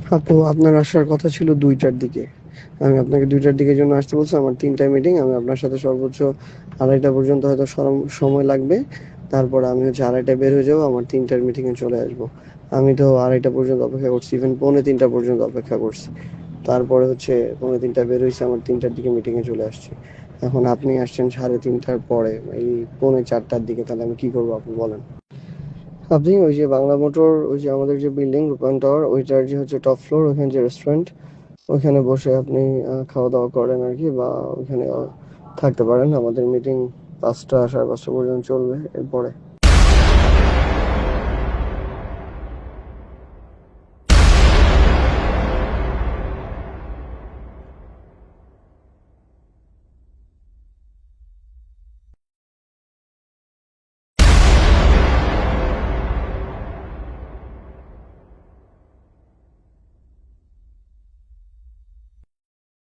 আপু আপনার আসার কথা ছিল 2টার দিকে। আমি আপনাকে 2টার দিকের জন্য আসতে বলছি। আমার 3টায় মিটিং। আমি আপনার সাথে সর্বোচ্চ 2:30 পর্যন্ত হয়তো সময় লাগবে। তারপরে আমি হচ্ছে 2:30টায় বের হয়ে যাবো, আমার 3টার মিটিংয়ে চলে আসবো। আমি তো 2:30 পর্যন্ত অপেক্ষা করছি, ইভেন 2:45 পর্যন্ত অপেক্ষা করছি। তারপরে হচ্ছে 2:45টায় বের হয়েছে, আমার 3টার দিকে মিটিংয়ে চলে আসছি। এখন আপনি আসছেন 3:30টার পরে, এই 3:45টার দিকে, তাহলে আমি কি করবো আপনি বলেন। আপনি ওই যে বাংলা মোটর, ওই যে আমাদের যে বিল্ডিং রূপায়ণ টাওয়ার, ওইটার যে হচ্ছে টপ ফ্লোর, ওইখানে যে রেস্টুরেন্ট, ওইখানে বসে আপনি খাওয়া দাওয়া করেন আর কি, বা ওইখানে থাকতে পারেন। আমাদের মিটিং 5টা 5:30 পর্যন্ত চলবে, এরপরে